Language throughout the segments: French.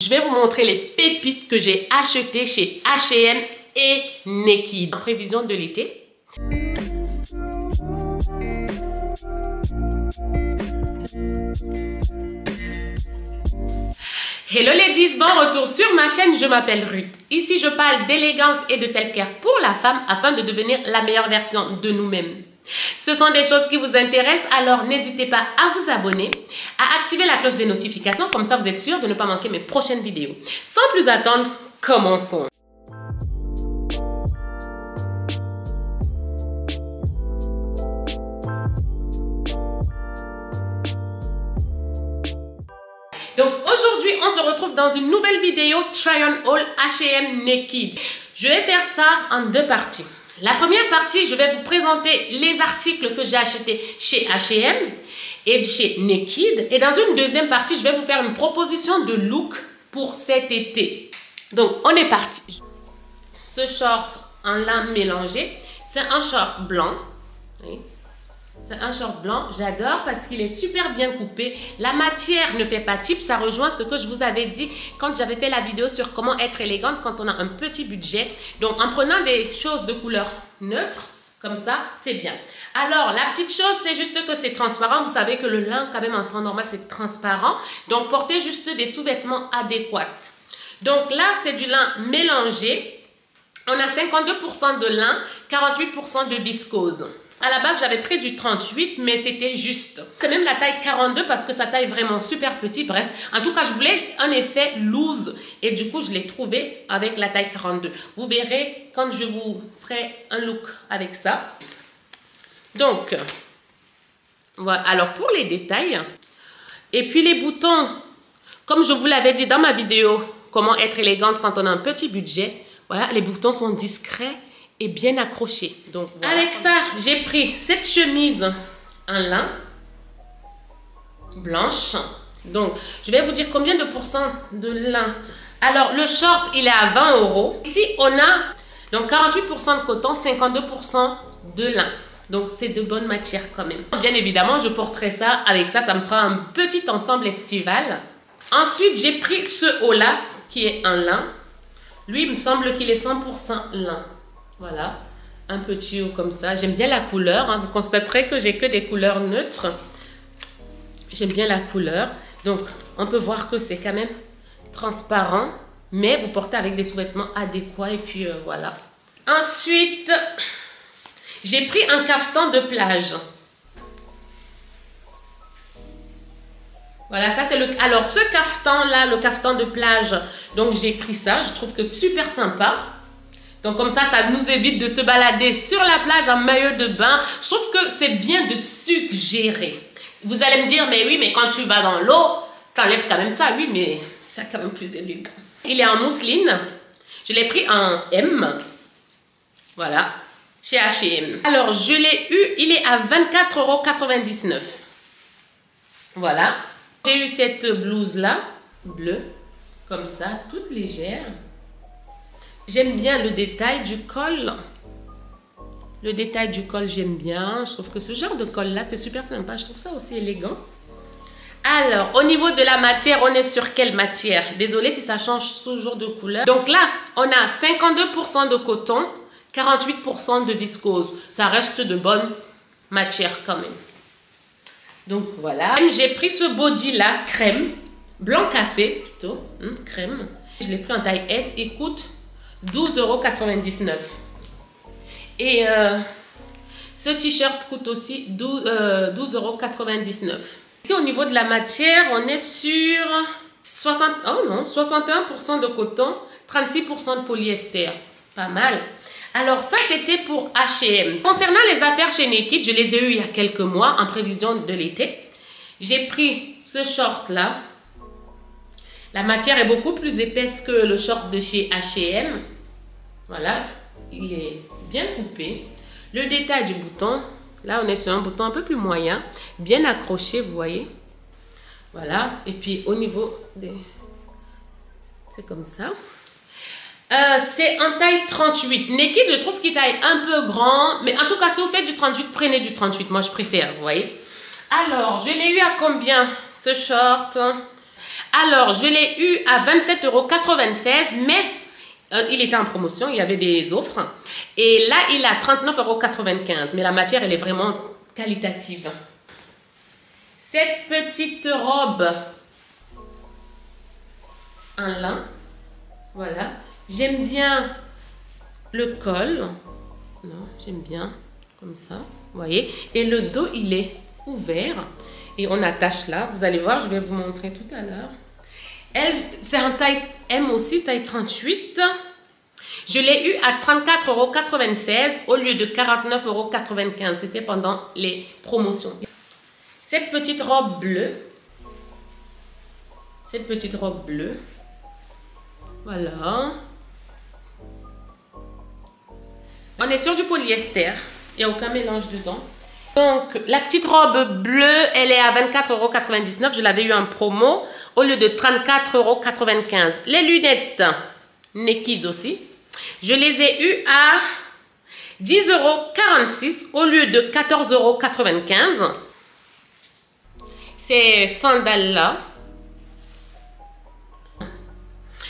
Je vais vous montrer les pépites que j'ai achetées chez H&M et Naked en prévision de l'été. Hello ladies, bon retour sur ma chaîne, je m'appelle Ruth. Ici je parle d'élégance et de self-care pour la femme afin de devenir la meilleure version de nous-mêmes. Ce sont des choses qui vous intéressent, alors n'hésitez pas à vous abonner, à activer la cloche des notifications, comme ça vous êtes sûr de ne pas manquer mes prochaines vidéos. Sans plus attendre, commençons. Donc aujourd'hui, on se retrouve dans une nouvelle vidéo Try on Haul H&M Naked. Je vais faire ça en deux parties. La première partie, je vais vous présenter les articles que j'ai achetés chez H&M et chez Naked. Et dans une deuxième partie, je vais vous faire une proposition de look pour cet été. Donc, on est parti. Ce short en lin mélangé, c'est un short blanc. Oui. C'est un short blanc, j'adore parce qu'il est super bien coupé. La matière ne fait pas type, ça rejoint ce que je vous avais dit quand j'avais fait la vidéo sur comment être élégante quand on a un petit budget. Donc en prenant des choses de couleur neutre, comme ça, c'est bien. Alors la petite chose, c'est juste que c'est transparent. Vous savez que le lin, quand même en temps normal, c'est transparent. Donc portez juste des sous-vêtements adéquats. Donc là, c'est du lin mélangé. On a 52% de lin, 48% de viscose. À la base, j'avais pris du 38, mais c'était juste. C'est même la taille 42 parce que sa taille est vraiment super petite. Bref, en tout cas, je voulais un effet loose. Et du coup, je l'ai trouvé avec la taille 42. Vous verrez quand je vous ferai un look avec ça. Donc, voilà. Alors, pour les détails, et puis les boutons, comme je vous l'avais dit dans ma vidéo, comment être élégante quand on a un petit budget. Voilà, les boutons sont discrets et bien accroché. Donc voilà. Avec ça, j'ai pris cette chemise en lin blanche. Donc, je vais vous dire combien de pourcents de lin. Alors, le short, il est à 20 €. Ici, on a donc 48% de coton, 52% de lin. Donc, c'est de bonne matière quand même. Bien évidemment, je porterai ça avec ça. Ça me fera un petit ensemble estival. Ensuite, j'ai pris ce haut-là qui est en lin. Lui, il me semble qu'il est 100% lin. Voilà, un petit haut comme ça. J'aime bien la couleur. Hein. Vous constaterez que j'ai que des couleurs neutres. J'aime bien la couleur. Donc, on peut voir que c'est quand même transparent. Mais vous portez avec des sous-vêtements adéquats. Et puis, voilà. Ensuite, j'ai pris un caftan de plage. Voilà, ça c'est le... Alors, ce caftan-là, le caftan de plage, donc j'ai pris ça. Je trouve que super sympa. Donc comme ça nous évite de se balader sur la plage en maillot de bain. Je trouve que c'est bien de suggérer. Vous allez me dire, mais oui, mais quand tu vas dans l'eau, t'enlèves quand même ça. Oui, mais c'est quand même plus élégant. Il est en mousseline. Je l'ai pris en M. Voilà, chez H&M. Alors, je l'ai eu, il est à 24,99 €. Voilà. J'ai eu cette blouse-là, bleue, comme ça, toute légère. J'aime bien le détail du col. Le détail du col, j'aime bien. Je trouve que ce genre de col-là, c'est super sympa. Je trouve ça aussi élégant. Alors, au niveau de la matière, on est sur quelle matière? Désolée si ça change toujours de couleur. Donc là, on a 52% de coton, 48% de viscose. Ça reste de bonne matière quand même. Donc voilà. J'ai pris ce body-là, crème, blanc cassé plutôt, crème. Je l'ai pris en taille S. Il coûte 12,99 €. Et ce t-shirt coûte aussi 12,99 €. Ici, au niveau de la matière, on est sur 61% de coton, 36% de polyester. Pas mal. Alors ça, c'était pour H&M. Concernant les affaires chez Naked, je les ai eues il y a quelques mois en prévision de l'été. J'ai pris ce short-là. La matière est beaucoup plus épaisse que le short de chez H&M. Voilà, il est bien coupé. Le détail du bouton, là on est sur un bouton un peu plus moyen, bien accroché, vous voyez. Voilà, et puis au niveau des... C'est comme ça. C'est en taille 38. Naked, je trouve qu'il taille un peu grand, mais en tout cas, si vous faites du 38, prenez du 38. Moi, je préfère, vous voyez. Alors, je l'ai eu à combien, ce short? Alors, je l'ai eu à 27,96 €, mais il était en promotion, il y avait des offres. Et là, il est à 39,95 €. Mais la matière, elle est vraiment qualitative. Cette petite robe en lin, voilà. J'aime bien le col. Non, j'aime bien comme ça, vous voyez. Et le dos, il est ouvert. Et on attache là. Vous allez voir, je vais vous montrer tout à l'heure. C'est en taille M aussi, taille 38. Je l'ai eu à 34,96 € au lieu de 49,95 €. C'était pendant les promotions. Cette petite robe bleue. Voilà. On est sur du polyester. Il n'y a aucun mélange dedans. Donc, la petite robe bleue, elle est à 24,99 €. Je l'avais eu en promo au lieu de 34,95 €. Les lunettes Naked aussi. Je les ai eues à 10,46 € au lieu de 14,95 €. Ces sandales-là,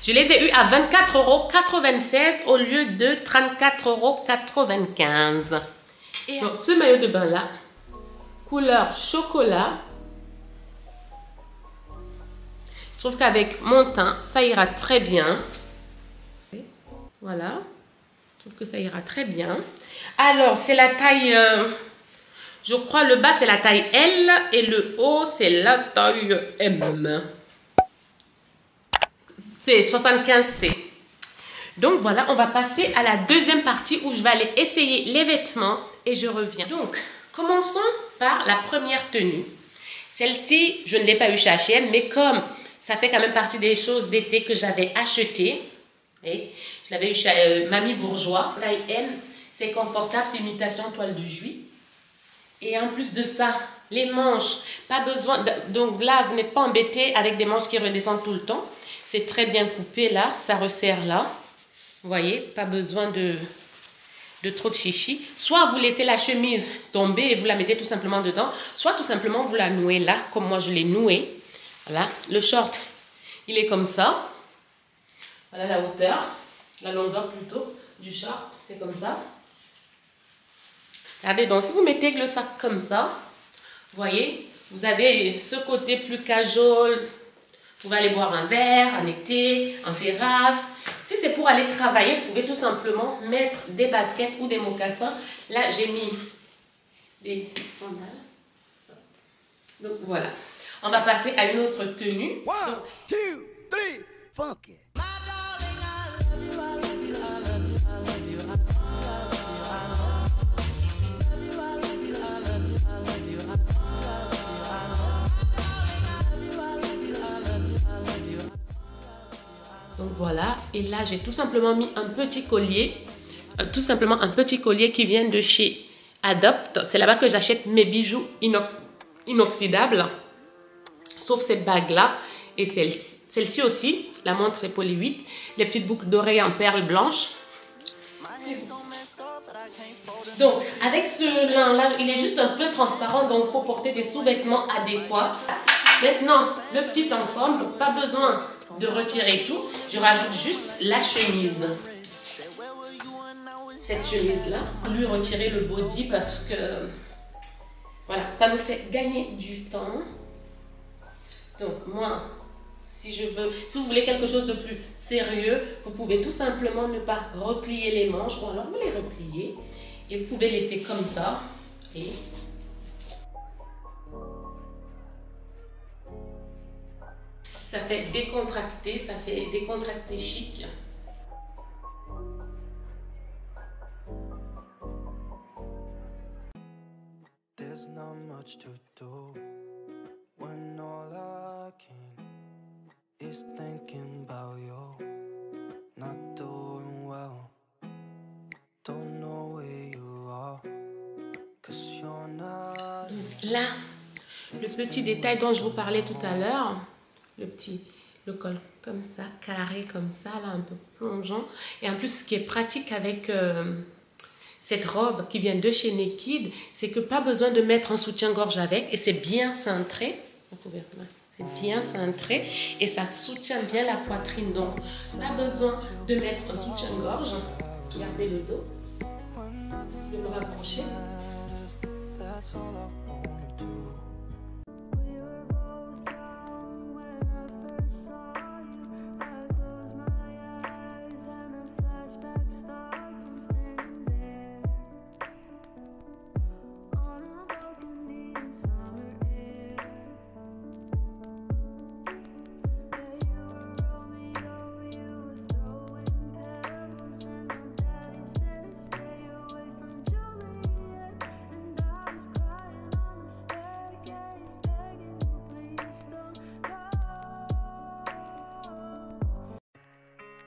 je les ai eues à 24,96 € au lieu de 34,95 €. Et donc, ce maillot de bain-là, couleur chocolat, je trouve qu'avec mon teint, ça ira très bien. Voilà, je trouve que ça ira très bien. Alors, c'est la taille... je crois le bas c'est la taille L et le haut c'est la taille M. C'est 75C. Donc voilà, on va passer à la deuxième partie où je vais aller essayer les vêtements et je reviens. Donc, commençons par la première tenue. Celle-ci, je ne l'ai pas eu chez H&M, mais comme ça fait quand même partie des choses d'été que j'avais achetées, et je l'avais eu chez Mamie Bourgeois, taille M, c'est confortable, c'est imitation toile de Juif. Et en plus de ça, les manches, pas besoin, donc là, vous n'êtes pas embêté avec des manches qui redescendent tout le temps. C'est très bien coupé là, ça resserre là. Vous voyez, pas besoin de trop de chichi. Soit vous laissez la chemise tomber et vous la mettez tout simplement dedans, soit tout simplement vous la nouez là, comme moi je l'ai noué. Voilà, le short, il est comme ça. Voilà la hauteur, la longueur plutôt du short, c'est comme ça. Regardez, donc si vous mettez le sac comme ça, vous voyez, vous avez ce côté plus casual. Vous pouvez aller boire un verre en été, en terrasse. Si c'est pour aller travailler, vous pouvez tout simplement mettre des baskets ou des mocassins. Là, j'ai mis des sandales. Donc voilà. On va passer à une autre tenue. 1, 2, 3, funk it. Donc voilà, et là j'ai tout simplement mis un petit collier, qui vient de chez Adopt. C'est là-bas que j'achète mes bijoux inoxydables, sauf cette bague-là et celle-ci aussi. La montre est poly 8, les petites boucles d'oreilles en perles blanches. Donc avec ce lin-là, il est juste un peu transparent, donc il faut porter des sous-vêtements adéquats. Maintenant, le petit ensemble, pas besoin de retirer tout, je rajoute juste la chemise. Cette chemise-là, lui retirer le body parce que voilà, ça nous fait gagner du temps. Donc moi, si vous voulez quelque chose de plus sérieux, vous pouvez tout simplement ne pas replier les manches, ou alors vous les repliez et vous pouvez laisser comme ça et ça fait décontracté, chic. There's not much to do when all I can is thinking about you. Not doing well, don't know where you are, 'cause you're not. Là, le petit détail dont je vous parlais tout à l'heure. Le col comme ça, carré comme ça, là un peu plongeant. Et en plus, ce qui est pratique avec cette robe qui vient de chez Naked, c'est que pas besoin de mettre un soutien-gorge avec et c'est bien cintré. Vous pouvez C'est bien cintré et ça soutient bien la poitrine. Donc, pas besoin de mettre un soutien-gorge. Regardez le dos. Je vais me rapprocher.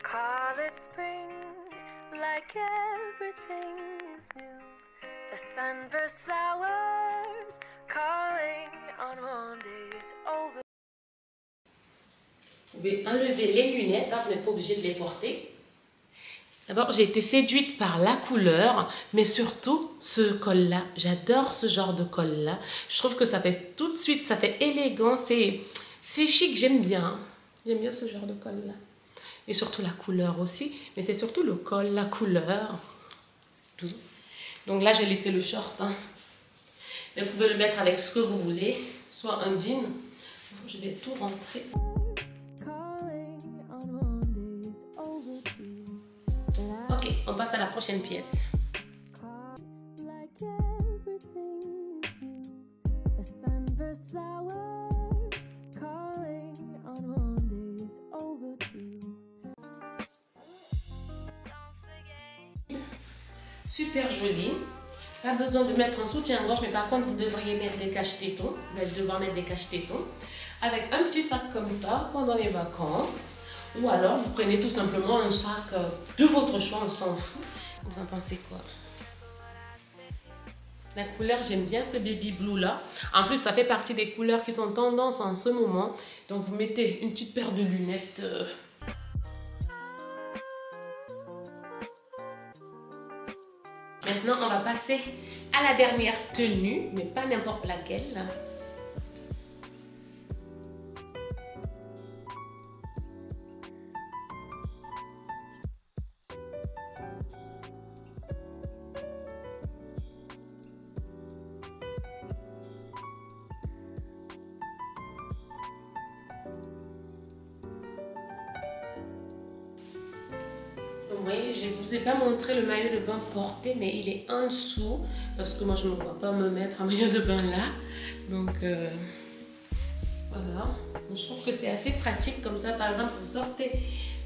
Call it spring, like everything is new. The sunburst flowers calling on Mondays over. Vous pouvez enlever les lunettes, vous n'êtes pas obligé de les porter. D'abord, j'ai été séduite par la couleur, mais surtout ce col-là. J'adore ce genre de col-là. Je trouve que ça fait tout de suite, ça fait élégant, c'est chic, j'aime bien. J'aime bien ce genre de col-là. Et surtout la couleur aussi, mais c'est surtout le col, la couleur. Donc là, j'ai laissé le short. Hein. Mais vous pouvez le mettre avec ce que vous voulez, soit un jean. Je vais tout rentrer. Ok, on passe à la prochaine pièce. Super joli. Pas besoin de mettre un soutien-gorge, mais par contre, vous devriez mettre des cache-tétons. Vous allez devoir mettre des cache-tétons. Avec un petit sac comme ça pendant les vacances. Ou alors, vous prenez tout simplement un sac de votre choix, on s'en fout. Vous en pensez quoi? La couleur, j'aime bien ce baby blue là. En plus, ça fait partie des couleurs qui sont tendance en ce moment. Donc, vous mettez une petite paire de lunettes. Maintenant, on va passer à la dernière tenue, mais pas n'importe laquelle. Oui, je ne vous ai pas montré le maillot de bain porté, mais il est en dessous parce que moi je ne me vois pas me mettre un maillot de bain là. Donc voilà, donc, je trouve que c'est assez pratique comme ça. Par exemple, si vous sortez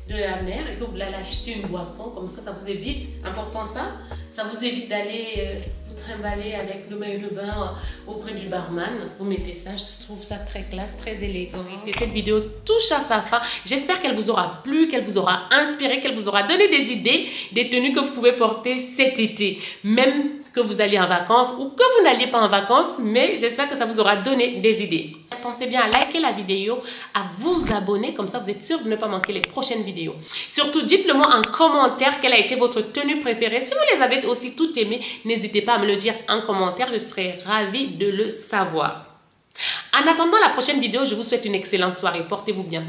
de la mer et que vous voulez aller acheter une boisson, comme ça vous évite, important ça vous évite d'aller vous trimballer avec le maillot de bain auprès du barman. Vous mettez ça, je trouve ça très classe, très élégant. Et cette vidéo touche à sa fin. J'espère qu'elle vous aura plu, qu'elle vous aura inspiré, qu'elle vous aura donné des idées, des tenues que vous pouvez porter cet été. Même que vous alliez en vacances ou que vous n'alliez pas en vacances, mais j'espère que ça vous aura donné des idées. Pensez bien à liker la vidéo, à vous abonner, comme ça vous êtes sûr de ne pas manquer les prochaines vidéos. Surtout, dites-le moi en commentaire quelle a été votre tenue préférée. Si vous les avez aussi toutes aimées, n'hésitez pas à me le dire en commentaire, je serai ravie de le savoir. En attendant la prochaine vidéo, je vous souhaite une excellente soirée. Portez-vous bien.